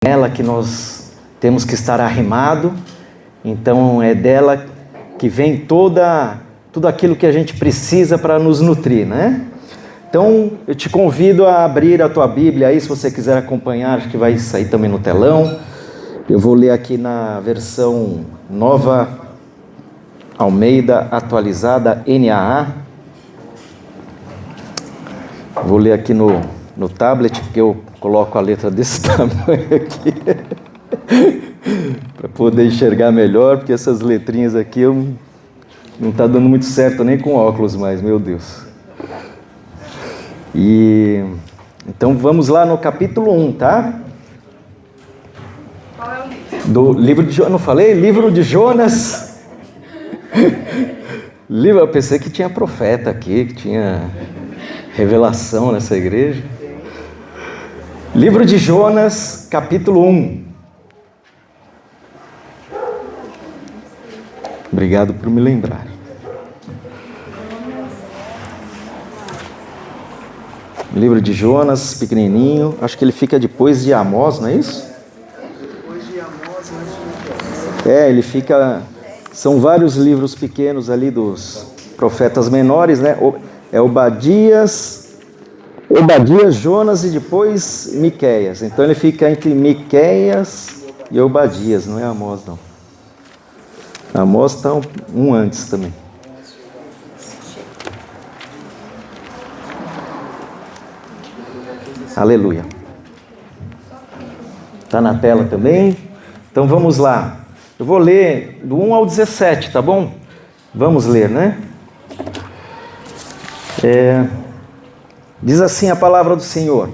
ela que nós temos que estar arrimado, então é dela que vem tudo aquilo que a gente precisa para nos nutrir, né? Então eu te convido a abrir a tua Bíblia aí, se você quiser acompanhar, acho que vai sair também no telão. Eu vou ler aqui na versão Nova Almeida Atualizada NAA. Vou ler aqui no tablet, porque eu coloco a letra desse tamanho aqui para poder enxergar melhor, porque essas letrinhas aqui não está dando muito certo nem com óculos mais, meu Deus. E então vamos lá no capítulo 1, tá? Qual é o livro? Do livro de Jonas, não falei? Livro de Jonas. Eu pensei que tinha profeta aqui, que tinha revelação nessa igreja. Livro de Jonas, capítulo 1. Obrigado por me lembrar. Livro de Jonas, pequenininho. Acho que ele fica depois de Amós, não é isso? Depois de Amós, ele fica... São vários livros pequenos ali dos profetas menores, né? É Obadias, Jonas e depois Miqueias. Então ele fica entre Miqueias e Obadias, não é Amós não. Amós está um antes também. Aleluia. Está na tela também? Então vamos lá. Eu vou ler do 1 ao 17, tá bom? Vamos ler, né? Diz assim a palavra do Senhor.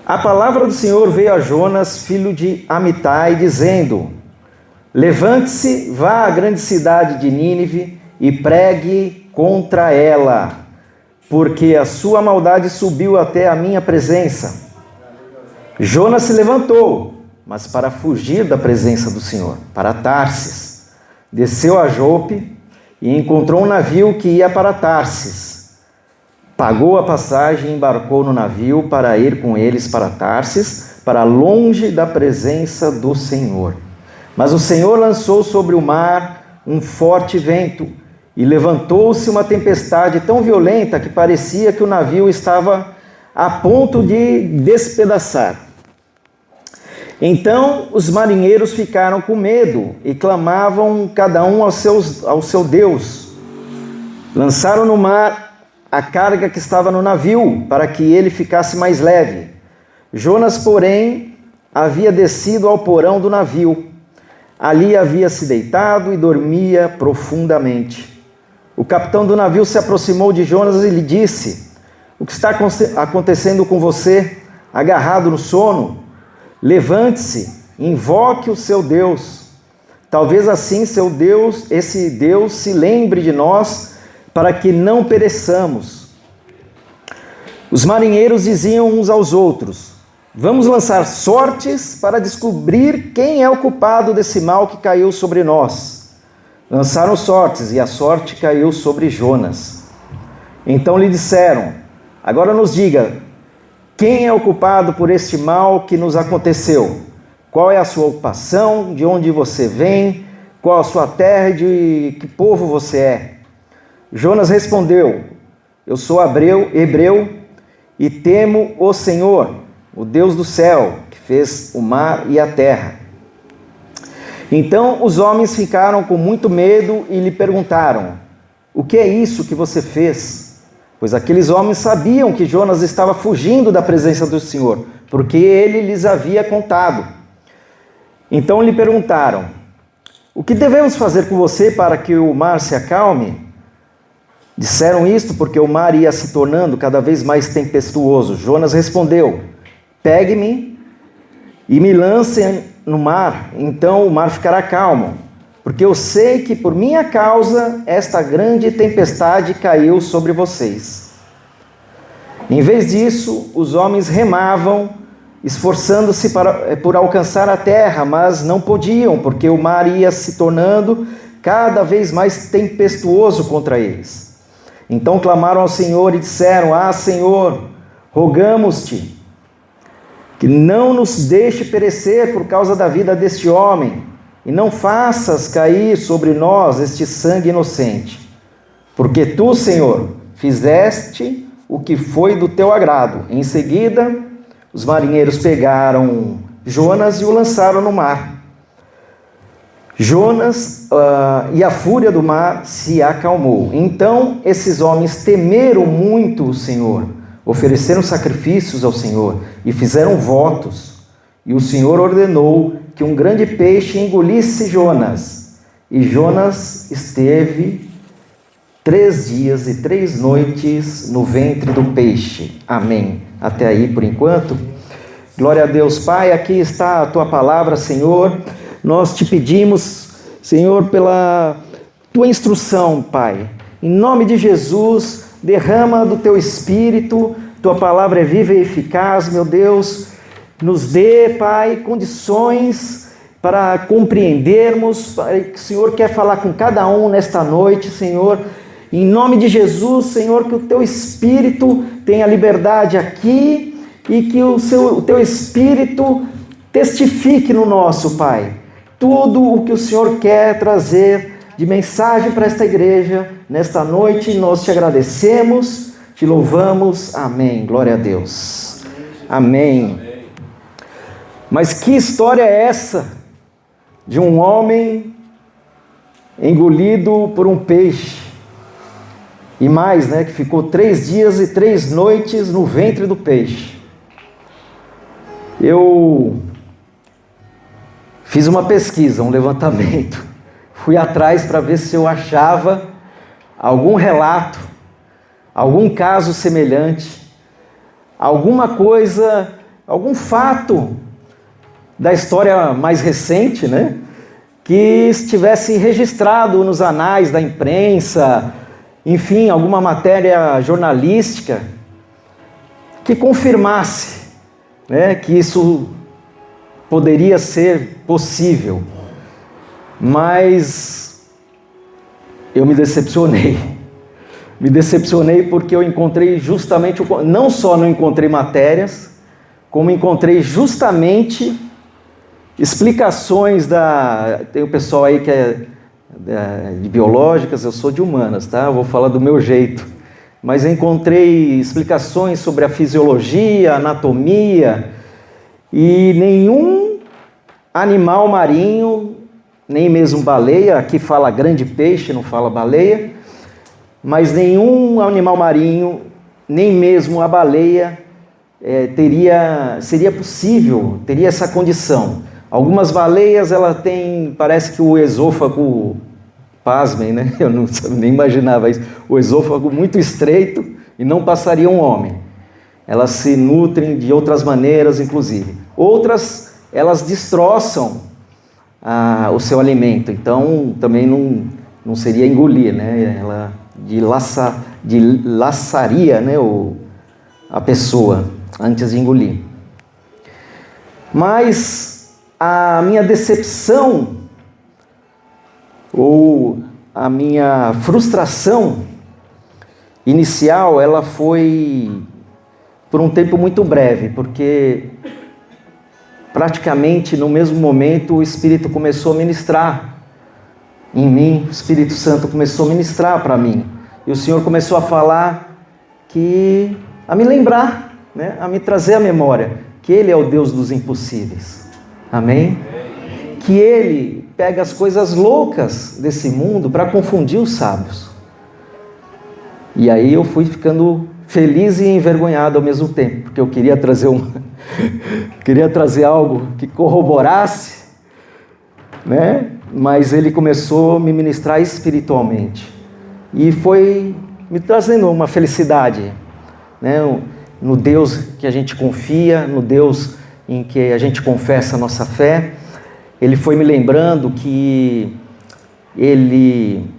A palavra do Senhor veio a Jonas, filho de Amitai, dizendo: levante-se, vá à grande cidade de Nínive e pregue contra ela, porque a sua maldade subiu até a minha presença. Jonas se levantou, mas para fugir da presença do Senhor, para Tarsis. Desceu a Jope e encontrou um navio que ia para Tarsis. Pagou a passagem e embarcou no navio para ir com eles para Tarsis, para longe da presença do Senhor. Mas o Senhor lançou sobre o mar um forte vento e levantou-se uma tempestade tão violenta que parecia que o navio estava a ponto de despedaçar. Então os marinheiros ficaram com medo e clamavam cada um ao seu Deus. Lançaram no mar a carga que estava no navio, para que ele ficasse mais leve. Jonas, porém, havia descido ao porão do navio. Ali havia se deitado e dormia profundamente. O capitão do navio se aproximou de Jonas e lhe disse: o que está acontecendo com você, agarrado no sono? Levante-se, invoque o seu Deus. Talvez assim esse Deus se lembre de nós, para que não pereçamos. Os marinheiros diziam uns aos outros: vamos lançar sortes para descobrir quem é o culpado desse mal que caiu sobre nós. Lançaram sortes e a sorte caiu sobre Jonas. Então lhe disseram: agora nos diga, quem é o culpado por este mal que nos aconteceu? Qual é a sua ocupação? De onde você vem? Qual a sua terra e de que povo você é? Jonas respondeu: eu sou hebreu e temo o Senhor, o Deus do céu, que fez o mar e a terra. Então os homens ficaram com muito medo e lhe perguntaram: o que é isso que você fez? Pois aqueles homens sabiam que Jonas estava fugindo da presença do Senhor, porque ele lhes havia contado. Então lhe perguntaram: o que devemos fazer com você para que o mar se acalme? Disseram isto porque o mar ia se tornando cada vez mais tempestuoso. Jonas respondeu: pegue-me e me lance no mar, então o mar ficará calmo, porque eu sei que por minha causa esta grande tempestade caiu sobre vocês. Em vez disso, os homens remavam, esforçando-se por alcançar a terra, mas não podiam, porque o mar ia se tornando cada vez mais tempestuoso contra eles. Então clamaram ao Senhor e disseram: ah, Senhor, rogamos-te, que não nos deixe perecer por causa da vida deste homem, e não faças cair sobre nós este sangue inocente. Porque tu, Senhor, fizeste o que foi do teu agrado. Em seguida, os marinheiros pegaram Jonas e o lançaram no mar. Jonas e a fúria do mar se acalmou. Então esses homens temeram muito o Senhor, ofereceram sacrifícios ao Senhor e fizeram votos. E o Senhor ordenou que um grande peixe engolisse Jonas. E Jonas esteve 3 dias e 3 noites no ventre do peixe. Amém. Até aí por enquanto. Glória a Deus. Pai, aqui está a tua palavra, Senhor. Nós te pedimos, Senhor, pela tua instrução, Pai. Em nome de Jesus, derrama do teu Espírito, tua palavra é viva e eficaz, meu Deus. Nos dê, Pai, condições para compreendermos, Pai, que o Senhor quer falar com cada um nesta noite, Senhor. Em nome de Jesus, Senhor, que o teu Espírito tenha liberdade aqui e que o teu Espírito testifique no nosso, Pai, tudo o que o Senhor quer trazer de mensagem para esta igreja nesta noite. Nós te agradecemos, te louvamos. Amém. Glória a Deus. Amém. Mas que história é essa de um homem engolido por um peixe? E mais, né, que ficou 3 dias e 3 noites no ventre do peixe. Eu fiz uma pesquisa, um levantamento. Fui atrás para ver se eu achava algum relato, algum caso semelhante, alguma coisa, algum fato da história mais recente, né, que estivesse registrado nos anais da imprensa, enfim, alguma matéria jornalística que confirmasse, né, que isso poderia ser possível. Mas eu me decepcionei. Me decepcionei porque eu encontrei justamente, não só não encontrei matérias, como encontrei justamente explicações tem o pessoal aí que é de biológicas, eu sou de humanas, tá? Eu vou falar do meu jeito. Mas eu encontrei explicações sobre a fisiologia, a anatomia, e nenhum animal marinho, nem mesmo baleia, aqui fala grande peixe, não fala baleia, mas nenhum animal marinho, nem mesmo a baleia, seria possível, teria essa condição. Algumas baleias, ela tem, parece que o esôfago, pasmem, né? Eu nem imaginava isso, o esôfago muito estreito e não passaria um homem. Elas se nutrem de outras maneiras, inclusive. Outras, elas destroçam o seu alimento, então também não seria engolir, né? Ela dilaçaria, né, a pessoa antes de engolir. Mas a minha decepção ou a minha frustração inicial, ela foi por um tempo muito breve, porque praticamente no mesmo momento o Espírito começou a ministrar em mim, o Espírito Santo começou a ministrar para mim, e o Senhor começou a falar a me lembrar, né, a me trazer à memória que Ele é o Deus dos impossíveis. Amém? Que Ele pega as coisas loucas desse mundo para confundir os sábios. E aí eu fui ficando feliz e envergonhado ao mesmo tempo, porque eu queria trazer algo que corroborasse, né? Mas Ele começou a me ministrar espiritualmente. E foi me trazendo uma felicidade, né? No Deus que a gente confia, no Deus em que a gente confessa a nossa fé. Ele foi me lembrando que Ele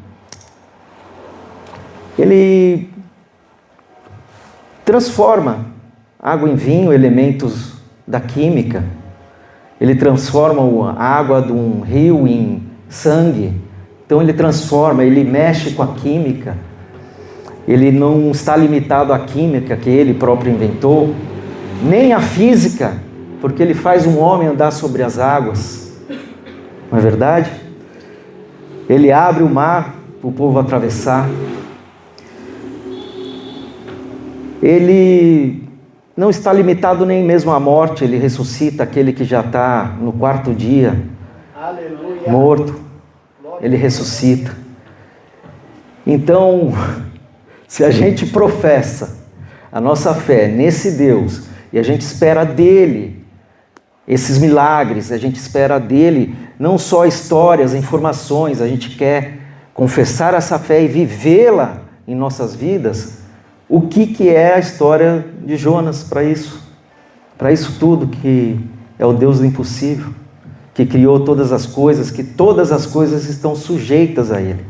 transforma água em vinho, elementos da química. Ele transforma a água de um rio em sangue. Então Ele transforma, Ele mexe com a química. Ele não está limitado à química que Ele próprio inventou, nem à física. porque Ele faz um homem andar sobre as águas. Não é verdade? Ele abre o mar para o povo atravessar. Ele não está limitado nem mesmo à morte. Ele ressuscita aquele que já está no 4º dia, Aleluia. morto. Ele ressuscita. Então, se a gente professa a nossa fé nesse Deus, e a gente espera dele esses milagres, a gente espera dele não só histórias, informações, a gente quer confessar essa fé e vivê-la em nossas vidas. O que é a história de Jonas para isso? Para isso tudo, que é o Deus do impossível, que criou todas as coisas, que todas as coisas estão sujeitas a Ele.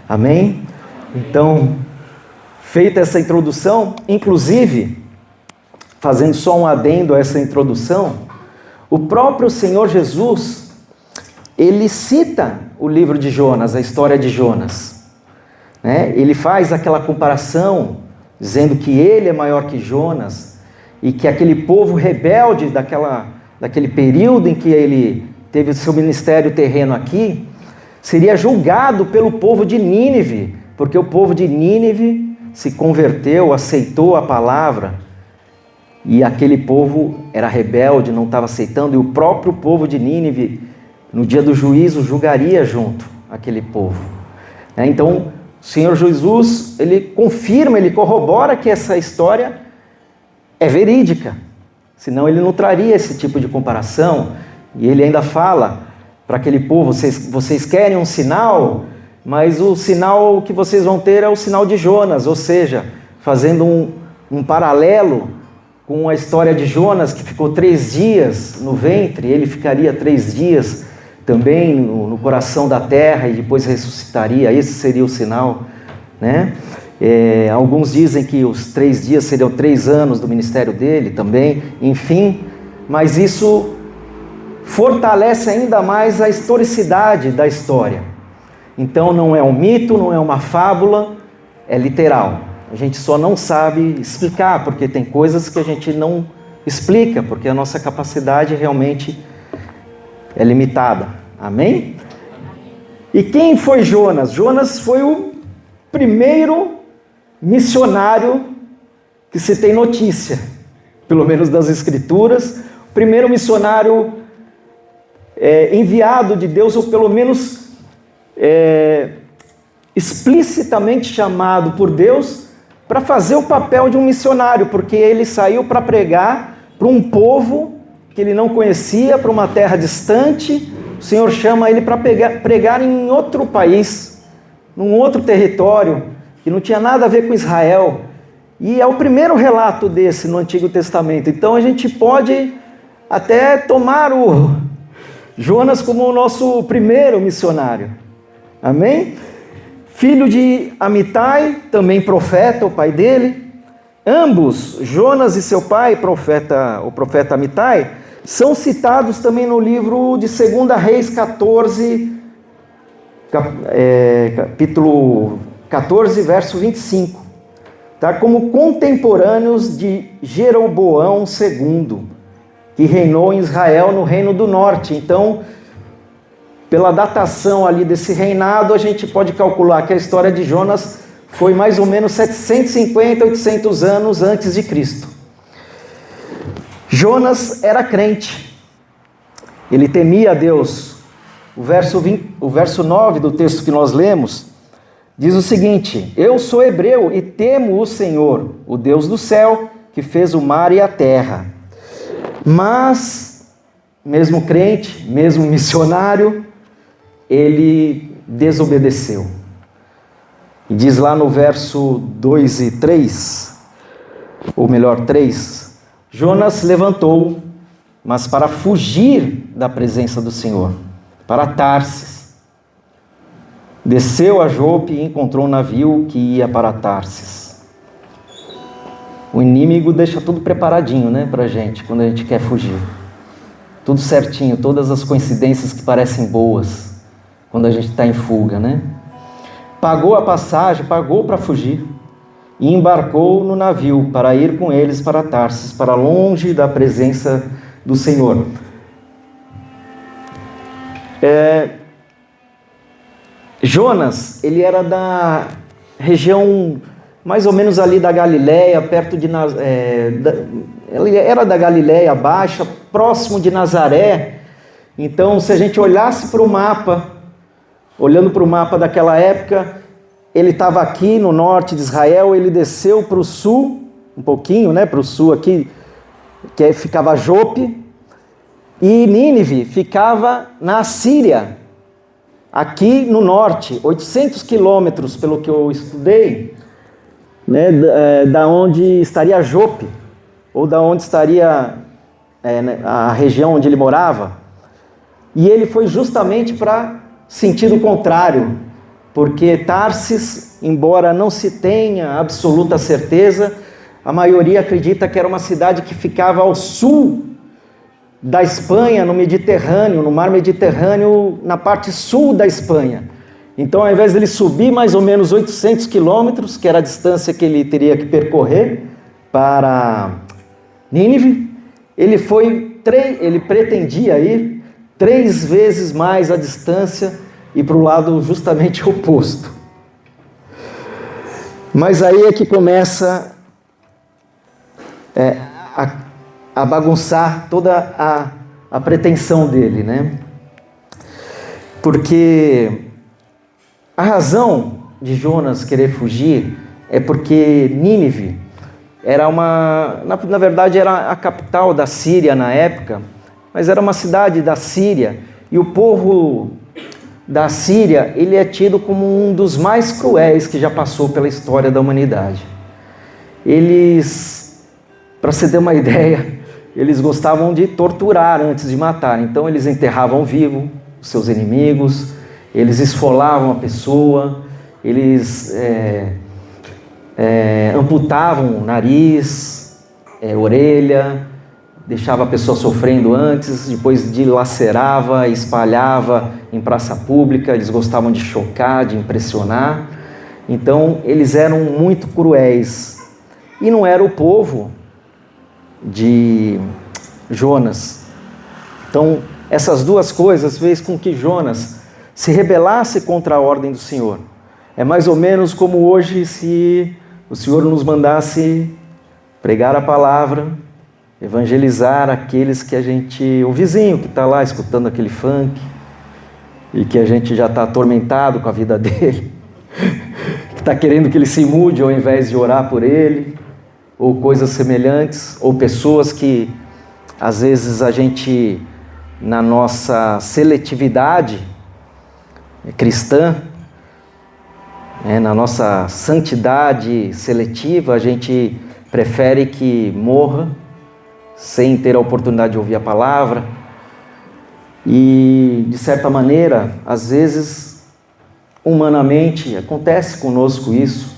Amém? Então, feita essa introdução, inclusive, fazendo só um adendo a essa introdução, o próprio Senhor Jesus, Ele cita o livro de Jonas, a história de Jonas, né? Ele faz aquela comparação, dizendo que Ele é maior que Jonas, e que aquele povo rebelde daquele período em que Ele teve o seu ministério terreno aqui, seria julgado pelo povo de Nínive, porque o povo de Nínive se converteu, aceitou a palavra, e aquele povo era rebelde, não estava aceitando, e o próprio povo de Nínive, no dia do juízo, julgaria junto aquele povo. Então, o Senhor Jesus, Ele confirma, Ele corrobora que essa história é verídica, senão Ele não traria esse tipo de comparação. E Ele ainda fala para aquele povo: vocês querem um sinal, mas o sinal que vocês vão ter é o sinal de Jonas, ou seja, fazendo um paralelo com a história de Jonas, que ficou 3 dias no ventre, ele ficaria 3 dias também no coração da terra e depois ressuscitaria. Esse seria o sinal, né? Alguns dizem que os 3 dias seriam 3 anos do ministério dele também, enfim, mas isso fortalece ainda mais a historicidade da história. Então não é um mito, não é uma fábula, é literal. A gente só não sabe explicar, porque tem coisas que a gente não explica, porque a nossa capacidade realmente é limitada. Amém? E quem foi Jonas? Jonas foi o primeiro missionário que se tem notícia, pelo menos das Escrituras, o primeiro missionário enviado de Deus, ou pelo menos explicitamente chamado por Deus para fazer o papel de um missionário, porque ele saiu para pregar para um povo que ele não conhecia, para uma terra distante. O Senhor chama ele para pregar em outro país, num outro território, que não tinha nada a ver com Israel. E é o primeiro relato desse no Antigo Testamento. Então a gente pode até tomar o Jonas como o nosso primeiro missionário. Amém? Filho de Amitai, também profeta, o pai dele. Ambos, Jonas e seu pai, o profeta Amitai, são citados também no livro de 2 Reis 14, capítulo 14, verso 25, tá? Como contemporâneos de Jeroboão II, que reinou em Israel no Reino do Norte. Então, pela datação ali desse reinado, a gente pode calcular que a história de Jonas foi mais ou menos 750, 800 anos antes de Cristo. Jonas era crente, ele temia a Deus. O verso 9 do texto que nós lemos diz o seguinte: eu sou hebreu e temo o Senhor, o Deus do céu, que fez o mar e a terra. Mas, mesmo crente, mesmo missionário, ele desobedeceu. E diz lá no verso 2 e 3, ou melhor, 3, Jonas levantou, mas para fugir da presença do Senhor, para Tarsis. Desceu a Jope e encontrou um navio que ia para Tarsis. O inimigo deixa tudo preparadinho, né, para a gente, quando a gente quer fugir. Tudo certinho, todas as coincidências que parecem boas, quando a gente está em fuga, né? Pagou a passagem, pagou para fugir, e embarcou no navio para ir com eles para Tarsis, para longe da presença do Senhor. Jonas, ele era da região mais ou menos ali da Galileia, perto de ele era da Galileia Baixa, próximo de Nazaré. Então, se a gente olhasse para o mapa, olhando para o mapa daquela época, ele estava aqui no norte de Israel, ele desceu para o sul, um pouquinho, né, para o sul aqui, que ficava Jope, e Nínive ficava na Síria, aqui no norte, 800 quilômetros, pelo que eu estudei, né, da onde estaria Jope, ou da onde estaria a região onde ele morava. E ele foi justamente para sentido contrário, porque Tarsis, embora não se tenha absoluta certeza, a maioria acredita que era uma cidade que ficava ao sul da Espanha, no Mediterrâneo, no mar Mediterrâneo, na parte sul da Espanha. Então, ao invés dele subir mais ou menos 800 quilômetros, que era a distância que ele teria que percorrer para Nínive, ele pretendia ir 3 vezes mais a distância e para o lado justamente oposto. Mas aí é que começa a bagunçar toda a pretensão dele, né? Porque a razão de Jonas querer fugir é porque Nínive era na verdade era a capital da Síria na época, mas era uma cidade da Síria, e o povo da Síria, ele é tido como um dos mais cruéis que já passou pela história da humanidade. Eles, para você ter uma ideia, eles gostavam de torturar antes de matar. Então eles enterravam vivo os seus inimigos, eles esfolavam a pessoa, eles amputavam o nariz, orelha, deixava a pessoa sofrendo antes, depois dilacerava, espalhava em praça pública. Eles gostavam de chocar, de impressionar. Então eles eram muito cruéis. E não era o povo de Jonas. Então essas duas coisas fez com que Jonas se rebelasse contra a ordem do Senhor. É mais ou menos como hoje, se o Senhor nos mandasse pregar a palavra, evangelizar aqueles que o vizinho que está lá escutando aquele funk, e que a gente já está atormentado com a vida dele, que está querendo que ele se mude ao invés de orar por ele, ou coisas semelhantes, ou pessoas que às vezes a gente, na nossa seletividade cristã, na nossa santidade seletiva, a gente prefere que morra sem ter a oportunidade de ouvir a palavra. E, de certa maneira, às vezes, humanamente, acontece conosco isso,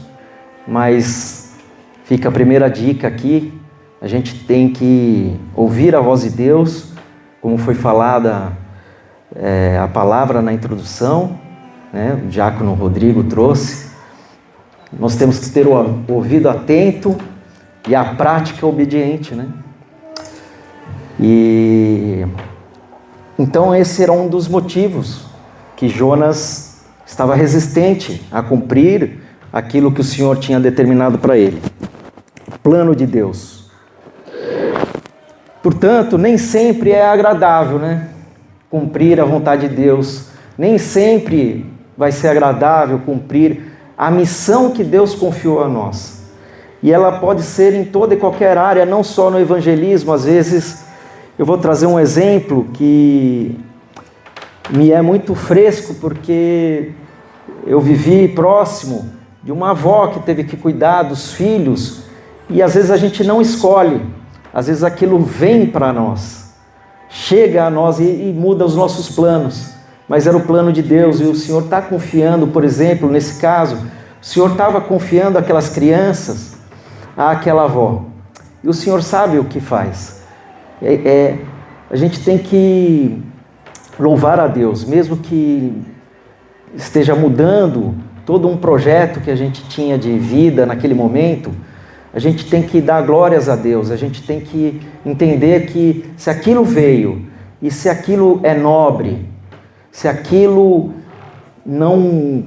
mas fica a primeira dica aqui: a gente tem que ouvir a voz de Deus, como foi falada a palavra na introdução, né? O diácono Rodrigo trouxe. Nós temos que ter o ouvido atento e a prática obediente, né? E então esse era um dos motivos que Jonas estava resistente a cumprir aquilo que o Senhor tinha determinado para ele. O plano de Deus. Portanto, nem sempre é agradável, né? Cumprir a vontade de Deus. Nem sempre vai ser agradável cumprir a missão que Deus confiou a nós. E ela pode ser em toda e qualquer área, não só no evangelismo. Às vezes, eu vou trazer um exemplo que me é muito fresco, porque eu vivi próximo de uma avó que teve que cuidar dos filhos, e às vezes a gente não escolhe, às vezes aquilo vem para nós, chega a nós e muda os nossos planos, mas era o plano de Deus, e o Senhor está confiando, por exemplo, nesse caso, o Senhor estava confiando aquelas crianças àquela avó, e o Senhor sabe o que faz. A gente tem que louvar a Deus, mesmo que esteja mudando todo um projeto que a gente tinha de vida naquele momento. a gente tem que dar glórias a Deus, a gente tem que entender que se aquilo veio, e se aquilo é nobre, se aquilo não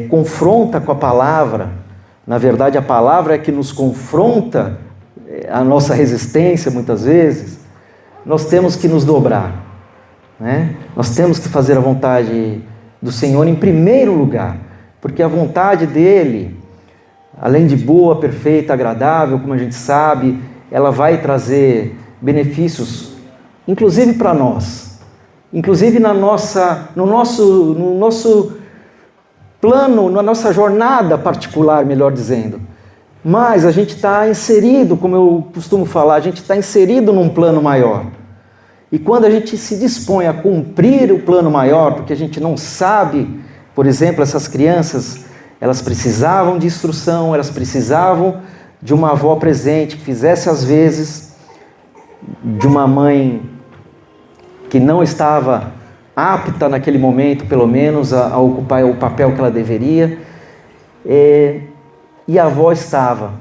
confronta com a palavra, na verdade a palavra é que nos confronta a nossa resistência muitas vezes, nós temos que nos dobrar, né? Nós temos que fazer a vontade do Senhor em primeiro lugar, porque a vontade dele, além de boa, perfeita, agradável, como a gente sabe, ela vai trazer benefícios, inclusive para nós, inclusive no nosso plano, na nossa jornada particular, melhor dizendo. Mas a gente está inserido, como eu costumo falar, a gente está inserido num plano maior. E quando a gente se dispõe a cumprir o plano maior, porque a gente não sabe, por exemplo, essas crianças, elas precisavam de instrução, elas precisavam de uma avó presente, que fizesse às vezes, de uma mãe que não estava apta naquele momento, pelo menos, a ocupar o papel que ela deveria. E a avó estava.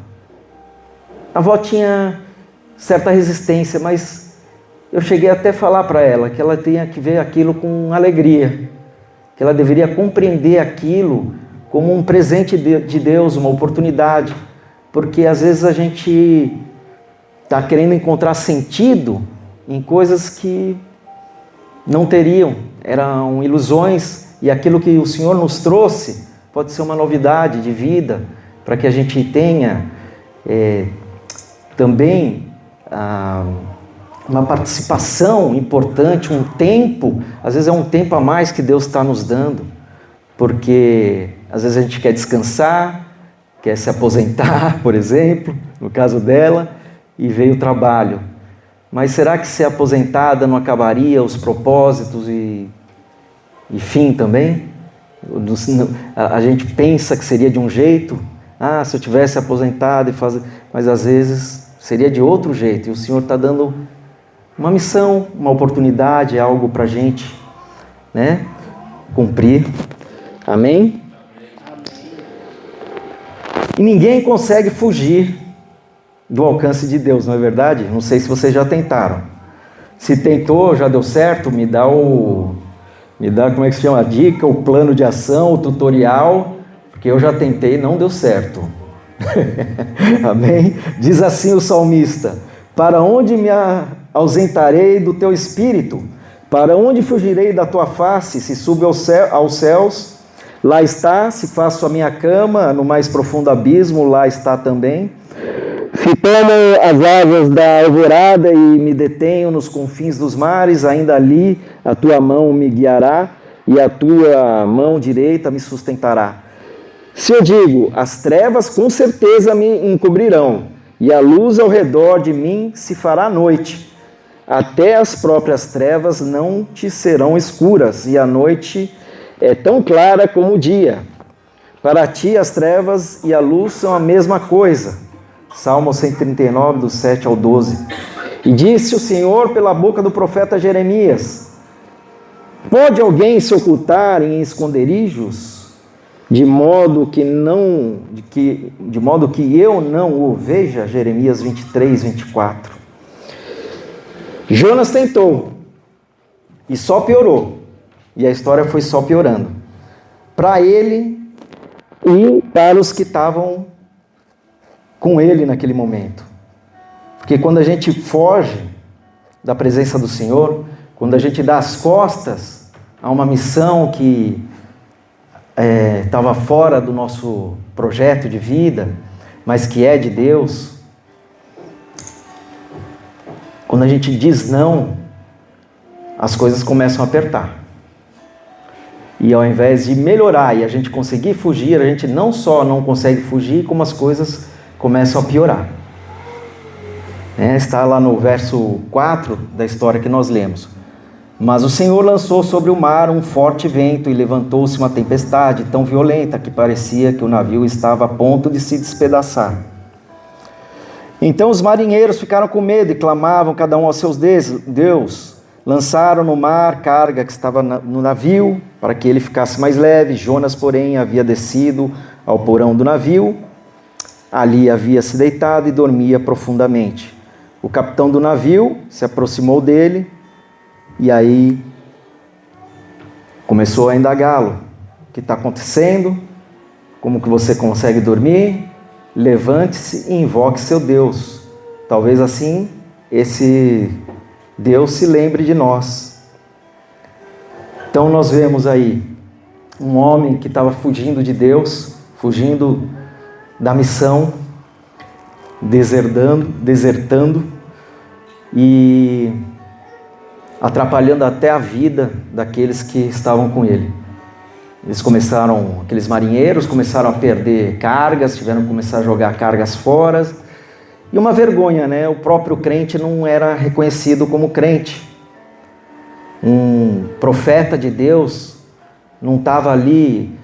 A avó tinha certa resistência, mas eu cheguei até a falar para ela que ela tinha que ver aquilo com alegria, que ela deveria compreender aquilo como um presente de Deus, uma oportunidade, porque às vezes a gente está querendo encontrar sentido em coisas que não teriam, eram ilusões, e aquilo que o Senhor nos trouxe pode ser uma novidade de vida, para que a gente tenha também uma participação importante, um tempo, às vezes é um tempo a mais que Deus está nos dando, porque às vezes a gente quer descansar, quer se aposentar, por exemplo, no caso dela, e veio o trabalho. Mas será que ser aposentada não acabaria os propósitos e fim também? A gente pensa que seria de um jeito, se eu tivesse aposentado e fazer, mas às vezes seria de outro jeito, e o Senhor está dando uma missão, uma oportunidade, algo para a gente, né, cumprir. Amém? E ninguém consegue fugir do alcance de Deus, não é verdade? Não sei se vocês já tentaram. Se tentou, já deu certo, me dá, como é que se chama, a dica, o plano de ação, o tutorial, porque eu já tentei e não deu certo. Amém? Diz assim o salmista: para onde me ausentarei do teu espírito? Para onde fugirei da tua face? Se subo aos céus, lá está. Se faço a minha cama no mais profundo abismo, lá está também. Se tomo as asas da alvorada e me detenho nos confins dos mares, ainda ali a tua mão me guiará e a tua mão direita me sustentará. Se eu digo, as trevas com certeza me encobrirão, e a luz ao redor de mim se fará noite. Até as próprias trevas não te serão escuras, e a noite é tão clara como o dia. Para ti as trevas e a luz são a mesma coisa. Salmo 139, do 7 ao 12. E disse o Senhor pela boca do profeta Jeremias: pode alguém se ocultar em esconderijos, de modo que eu não o veja? Jeremias 23, 24. Jonas tentou, e só piorou, e a história foi só piorando, para ele e para os que estavam com ele naquele momento. Porque quando a gente foge da presença do Senhor, quando a gente dá as costas a uma missão que estava fora do nosso projeto de vida, mas que é de Deus, quando a gente diz não, as coisas começam a apertar. E ao invés de melhorar e a gente conseguir fugir, a gente não só não consegue fugir, como as coisas começam a piorar. Está lá no verso 4 da história que nós lemos. Mas o Senhor lançou sobre o mar um forte vento e levantou-se uma tempestade tão violenta que parecia que o navio estava a ponto de se despedaçar. Então os marinheiros ficaram com medo e clamavam cada um aos seus Deus. Lançaram no mar carga que estava no navio para que ele ficasse mais leve. Jonas, porém, havia descido ao porão do navio ali havia se deitado e dormia profundamente. O capitão do navio se aproximou dele e aí começou a indagá-lo. O que está acontecendo? Como que você consegue dormir? Levante-se e invoque seu Deus. Talvez assim esse Deus se lembre de nós. Então nós vemos aí um homem que estava fugindo de Deus, fugindo da missão, desertando e atrapalhando até a vida daqueles que estavam com ele. Aqueles marinheiros começaram a perder cargas, tiveram que começar a jogar cargas fora. E uma vergonha, né? O próprio crente não era reconhecido como crente. Um profeta de Deus não estava ali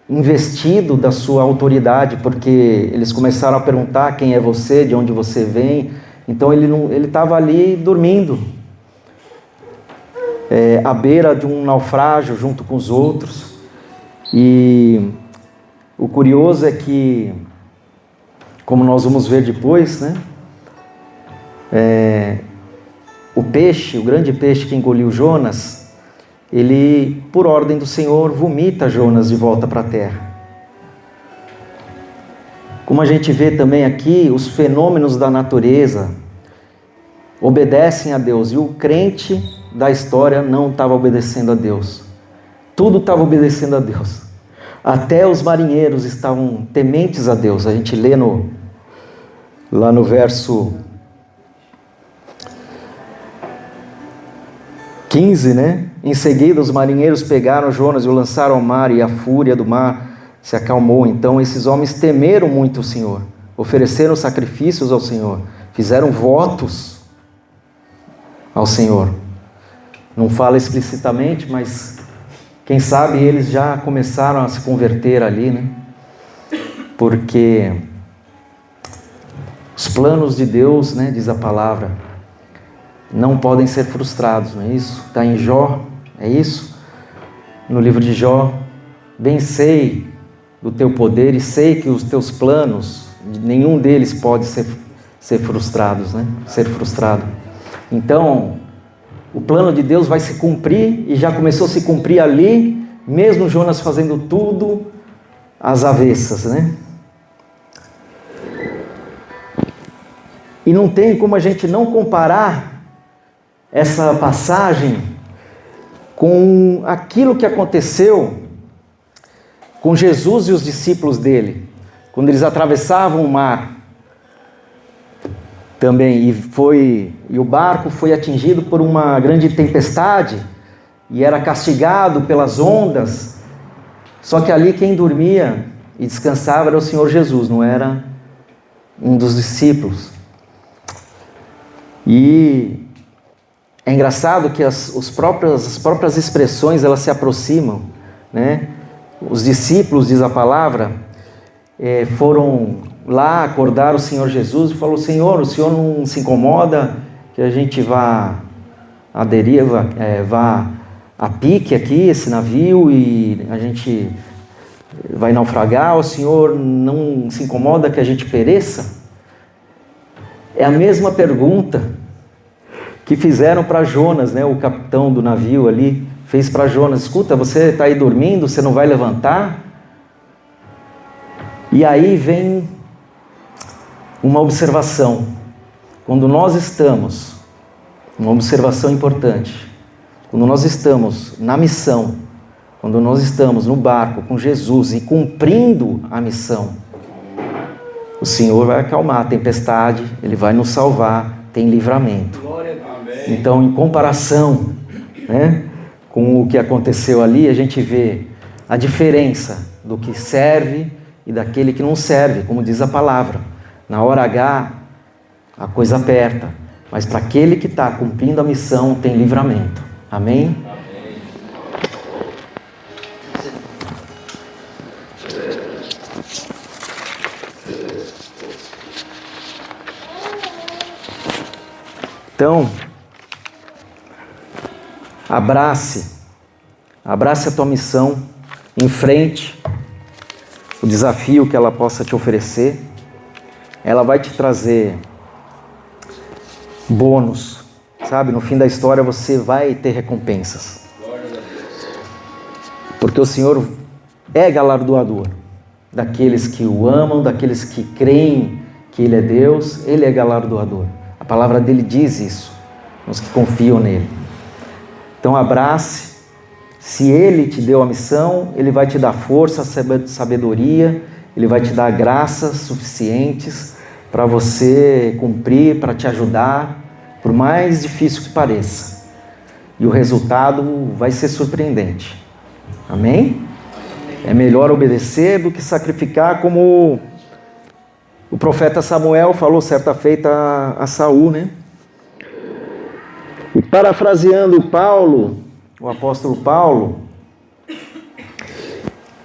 investido da sua autoridade, porque eles começaram a perguntar quem é você, de onde você vem. Então ele estava ali dormindo, à beira de um naufrágio junto com os outros. E o curioso é que, como nós vamos ver depois, né? O grande peixe que engoliu Jonas, ele, por ordem do Senhor, vomita Jonas de volta para a terra. Como a gente vê também aqui, os fenômenos da natureza obedecem a Deus. E o crente da história não estava obedecendo a Deus. Tudo estava obedecendo a Deus. Até os marinheiros estavam tementes a Deus. A gente lê lá no verso 15, né? Em seguida, os marinheiros pegaram Jonas e o lançaram ao mar, e a fúria do mar se acalmou. Então, esses homens temeram muito o Senhor, ofereceram sacrifícios ao Senhor, fizeram votos ao Senhor. Não fala explicitamente, mas quem sabe eles já começaram a se converter ali, né? Porque os planos de Deus, né, diz a palavra, não podem ser frustrados, não é isso? Está em Jó, é isso? No livro de Jó: bem sei do teu poder e sei que os teus planos, nenhum deles pode ser frustrados, né? Ser frustrado. Então, o plano de Deus vai se cumprir, e já começou a se cumprir ali, mesmo Jonas fazendo tudo às avessas, né? E não tem como a gente não comparar essa passagem com aquilo que aconteceu com Jesus e os discípulos dele, quando eles atravessavam o mar também, e o barco foi atingido por uma grande tempestade e era castigado pelas ondas. Só que ali quem dormia e descansava era o Senhor Jesus, não era um dos discípulos. E é engraçado que as próprias expressões, elas se aproximam, né? Os discípulos, diz a palavra, foram lá acordar o Senhor Jesus e falou: Senhor, o Senhor não se incomoda que a gente vá à deriva, vá a pique aqui, esse navio, e a gente vai naufragar? O Senhor não se incomoda que a gente pereça? É a mesma pergunta que fizeram para Jonas, né? O capitão do navio ali fez para Jonas: escuta, você está aí dormindo, você não vai levantar? E aí vem uma observação. Quando nós estamos, uma observação importante, quando nós estamos na missão, quando nós estamos no barco com Jesus e cumprindo a missão, o Senhor vai acalmar a tempestade, Ele vai nos salvar, tem livramento. Então, em comparação, né, com o que aconteceu ali, a gente vê a diferença do que serve e daquele que não serve, como diz a palavra. Na hora H, a coisa aperta, mas para aquele que está cumprindo a missão, tem livramento. Amém? Então, abrace a tua missão, enfrente o desafio que ela possa te oferecer, ela vai te trazer bônus, sabe? No fim da história você vai ter recompensas. Porque o Senhor é galardoador daqueles que o amam, daqueles que creem que Ele é Deus, Ele é galardoador. A palavra dele diz isso, os que confiam nele. Então abrace, se Ele te deu a missão, Ele vai te dar força, sabedoria, Ele vai te dar graças suficientes para você cumprir, para te ajudar, por mais difícil que pareça. E o resultado vai ser surpreendente. Amém? É melhor obedecer do que sacrificar, como o profeta Samuel falou certa feita a Saul, né? E parafraseando Paulo, o apóstolo Paulo,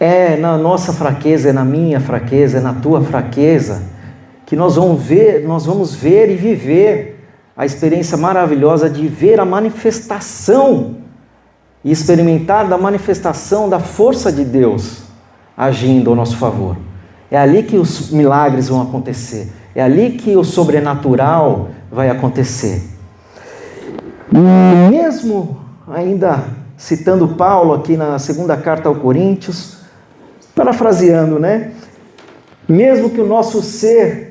é na nossa fraqueza, é na minha fraqueza, é na tua fraqueza, que nós vamos ver e viver a experiência maravilhosa de ver a manifestação e experimentar da manifestação da força de Deus agindo ao nosso favor. É ali que os milagres vão acontecer, é ali que o sobrenatural vai acontecer. E mesmo ainda citando Paulo aqui na segunda carta aos Coríntios, parafraseando, né? Mesmo que o nosso ser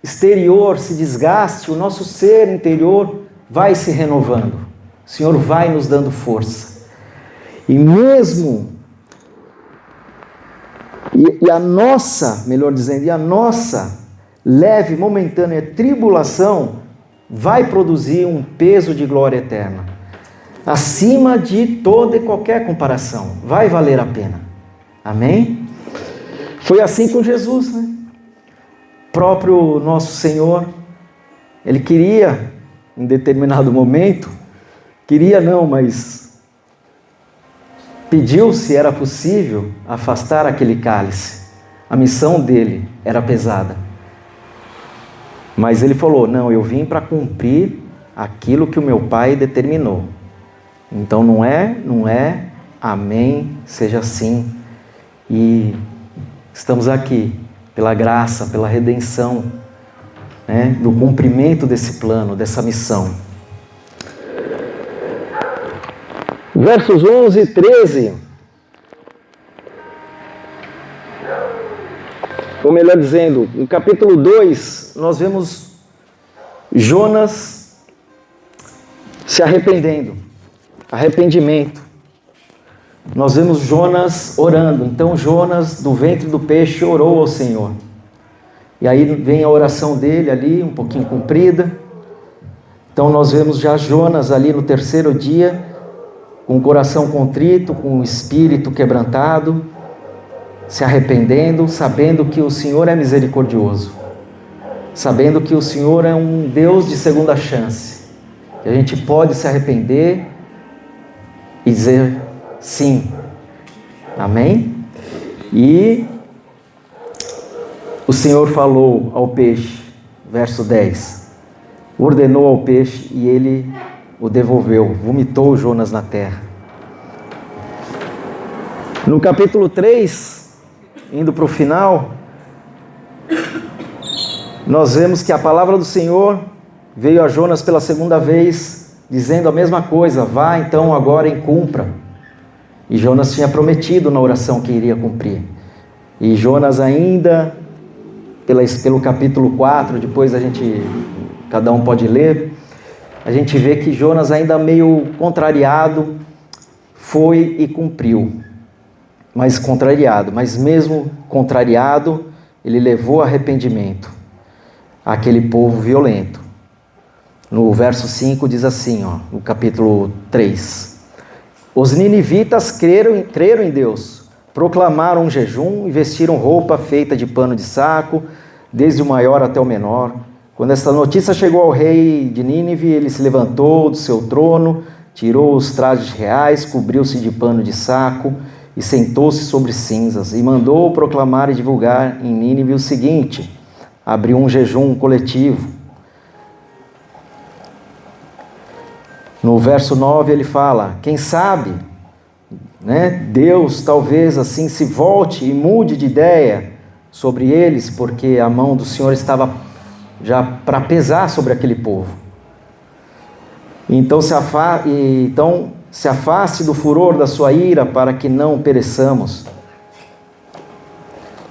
exterior se desgaste, o nosso ser interior vai se renovando. O Senhor vai nos dando força. E mesmo, e a nossa, melhor dizendo, e a nossa leve, momentânea tribulação vai produzir um peso de glória eterna. Acima de toda e qualquer comparação. Vai valer a pena. Amém? Foi assim com Jesus, né? Próprio nosso Senhor, Ele queria, em determinado momento, mas pediu se era possível afastar aquele cálice. A missão dele era pesada. Mas ele falou, não, eu vim para cumprir aquilo que o meu Pai determinou. Então não é, amém, seja assim. E estamos aqui pela graça, pela redenção, né, do cumprimento desse plano, dessa missão. Versos 11 e 13, ou melhor dizendo, no capítulo 2, nós vemos Jonas se arrependendo, arrependimento. Nós vemos Jonas orando. Então Jonas, do ventre do peixe, orou ao Senhor. E aí vem a oração dele ali, um pouquinho comprida. Então nós vemos já Jonas ali no terceiro dia, com o coração contrito, com o espírito quebrantado, se arrependendo, sabendo que o Senhor é misericordioso, sabendo que o Senhor é um Deus de segunda chance, que a gente pode se arrepender e dizer sim, amém? E o Senhor falou ao peixe, verso 10, ordenou ao peixe e ele o devolveu, vomitou Jonas na terra. No capítulo 3, indo para o final, nós vemos que a palavra do Senhor veio a Jonas pela segunda vez, dizendo a mesma coisa, vá então agora e cumpra. E Jonas tinha prometido na oração que iria cumprir. E Jonas ainda, pelo capítulo 4, depois cada um pode ler, a gente vê que Jonas ainda meio contrariado, foi e cumpriu. Mas mesmo contrariado, ele levou arrependimento àquele povo violento. No verso 5 diz assim, no capítulo 3. Os ninivitas creram em Deus, proclamaram um jejum e vestiram roupa feita de pano de saco, desde o maior até o menor. Quando esta notícia chegou ao rei de Nínive, ele se levantou do seu trono, tirou os trajes reais, cobriu-se de pano de saco e sentou-se sobre cinzas, e mandou proclamar e divulgar em Nínive o seguinte, abriu um jejum coletivo. No verso 9 ele fala, quem sabe, né, Deus talvez assim se volte e mude de ideia sobre eles, porque a mão do Senhor estava já para pesar sobre aquele povo. Então se afaste do furor da sua ira, para que não pereçamos.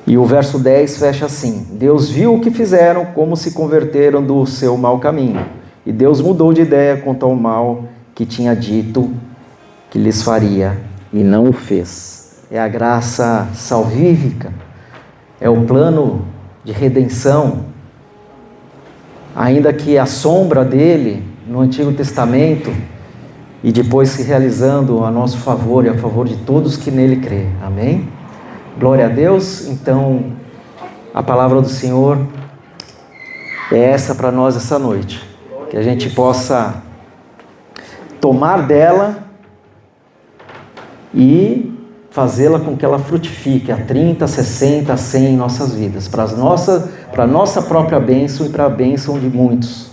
E o verso 10 fecha assim: Deus viu o que fizeram, como se converteram do seu mau caminho. E Deus mudou de ideia quanto ao mal que tinha dito que lhes faria, e não o fez. É a graça salvífica, é o plano de redenção, ainda que a sombra dele no Antigo Testamento, e depois se realizando a nosso favor e a favor de todos que nele crê. Amém? Glória a Deus. Então, a palavra do Senhor é essa para nós essa noite. Que a gente possa tomar dela e fazê-la com que ela frutifique a 30, 60, 100 em nossas vidas. Para a nossa própria bênção e para a bênção de muitos.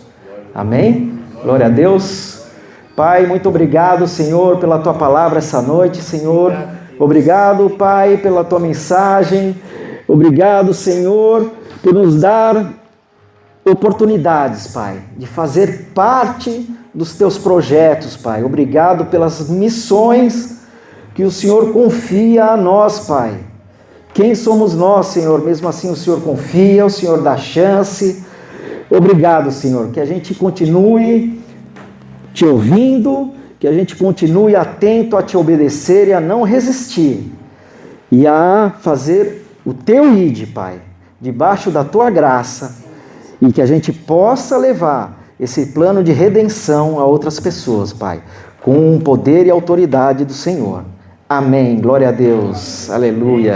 Amém? Glória a Deus. Pai, muito obrigado, Senhor, pela Tua palavra essa noite, Senhor. Obrigado, Pai, pela Tua mensagem. Obrigado, Senhor, por nos dar oportunidades, Pai, de fazer parte dos Teus projetos, Pai. Obrigado pelas missões que o Senhor confia a nós, Pai. Quem somos nós, Senhor? Mesmo assim o Senhor confia, o Senhor dá chance. Obrigado, Senhor, que a gente continue te ouvindo, que a gente continue atento a te obedecer e a não resistir, e a fazer o teu ide, Pai, debaixo da tua graça, e que a gente possa levar esse plano de redenção a outras pessoas, Pai, com o poder e autoridade do Senhor. Amém. Glória a Deus. Aleluia.